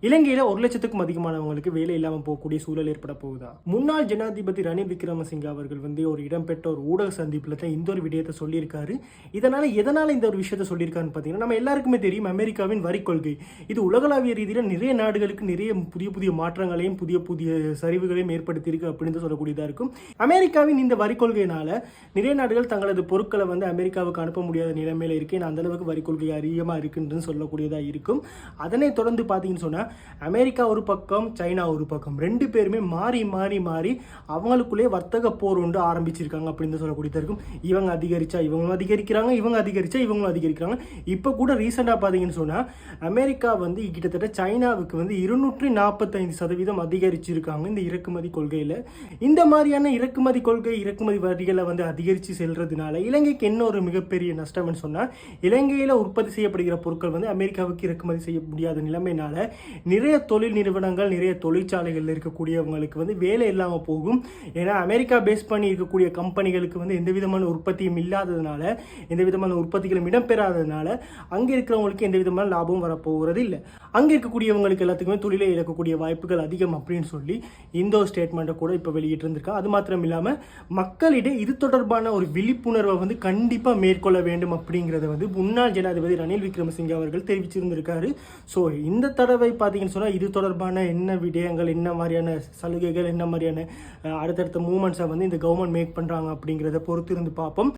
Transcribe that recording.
இலங்கையில் 1,00,000க்கும் அதிகமானவங்களுக்கு வேலை இல்லாமல் போகக்கூடிய சூழல் ஏற்பட போகுதா? முன்னாள் ஜனாதிபதி ரணில் விக்ரமசிங்க அவர்கள் ஒரு இடம்பெற்ற ஒரு ஊடக சந்திப்பில் தான் இந்த ஒரு விடயத்தை சொல்லியிருக்காரு. எதனால இந்த ஒரு விஷயத்தை சொல்லியிருக்காருன்னு பார்த்தீங்கன்னா, நம்ம எல்லாருக்குமே தெரியும் அமெரிக்காவின் வரி கொள்கை. இது உலகளாவிய ரீதியில் நிறைய நாடுகளுக்கு நிறைய புதிய புதிய மாற்றங்களையும் புதிய சரிவுகளையும் ஏற்படுத்தியிருக்கு அப்படின்னு சொல்லக்கூடியதாக இருக்கும். அமெரிக்காவின் இந்த வரி கொள்கையினால நிறைய நாடுகள் தங்களது பொருட்களை அமெரிக்காவுக்கு அனுப்ப முடியாத நிலைமையில இருக்கு. அந்த அளவுக்கு வரி கொள்கை அதிகமாக இருக்குன்னு சொல்லக்கூடியதாக இருக்கும். அதனை தொடர்ந்து பார்த்தீங்கன்னு சொன்னால் அமெரிக்கா ஒரு பக்கம், சைனா ஒரு பக்கம், ரெண்டு பேருமே மாறி மாறி மாறி அவங்களுக்குள்ளே வர்த்தக போர் ஒன்று ஆரம்பிச்சிருக்காங்க அப்படின்னு சொல்லக்கூடியதாக இருக்கும். இவங்க அதிகரிச்சா இவங்களும் அதிகரிக்கிறாங்க, இவங்க அதிகரிச்சா இவங்களும் அதிகரிக்கிறாங்க. இப்போ கூட ரீசெண்டாக பார்த்தீங்கன்னு சொன்னால் அமெரிக்கா கிட்டத்தட்ட சைனாவுக்கு 245% அதிகரிச்சிருக்காங்க இந்த இறக்குமதி கொள்கையில். இந்த மாதிரியான இறக்குமதி கொள்கை, இறக்குமதி வரிகளை அதிகரித்து செல்றதுனால இலங்கைக்கு என்ன ஒரு மிகப்பெரிய நஷ்டம்னு சொன்னால், இலங்கையில் உற்பத்தி செய்யப்படுகிற பொருட்கள் அமெரிக்காவுக்கு இறக்குமதி செய்ய முடியாத நிலைமையினால நிறைய தொழில் நிறுவனங்கள், நிறைய தொழிற்சாலைகள் இருக்கக்கூடியவங்களுக்கு வேலை இல்லாமல் போகும். ஏன்னா அமெரிக்கா பேஸ் பண்ணி இருக்கக்கூடிய கம்பெனிகளுக்கு எந்த விதமான உற்பத்தியும் இல்லாததுனால, எந்த விதமான உற்பத்திகளும் இடம்பெறாததுனால அங்கே இருக்கிறவங்களுக்கு எந்த விதமான லாபமும் வரப்போகிறது இல்லை. அங்கே இருக்கக்கூடியவங்களுக்கு எல்லாத்துக்குமே தொழிலை இழக்கக்கூடிய வாய்ப்புகள் அதிகம் அப்படின்னு சொல்லி இந்த ஒரு ஸ்டேட்மெண்ட்டை கூட இப்போ வெளியிட்டு இருந்திருக்கா. அது மாத்திரம் இல்லாமல் மக்களிடையே இது தொடர்பான ஒரு விழிப்புணர்வை கண்டிப்பாக மேற்கொள்ள வேண்டும் அப்படிங்கிறத முன்னாள் ஜனாதிபதி ரணில் விக்ரமசிங்கே அவர்கள் தெரிவிச்சிருந்திருக்காரு. ஸோ இந்த தடவை பார்த்தீங்கன்னு சொன்னால் இது தொடர்பான என்ன விடயங்கள், என்ன மாதிரியான சலுகைகள், என்ன மாதிரியான அடுத்தடுத்த மூமெண்ட்ஸை இந்த கவர்மெண்ட் மேக் பண்ணுறாங்க அப்படிங்கிறத பொறுத்து இருந்து பார்ப்போம்.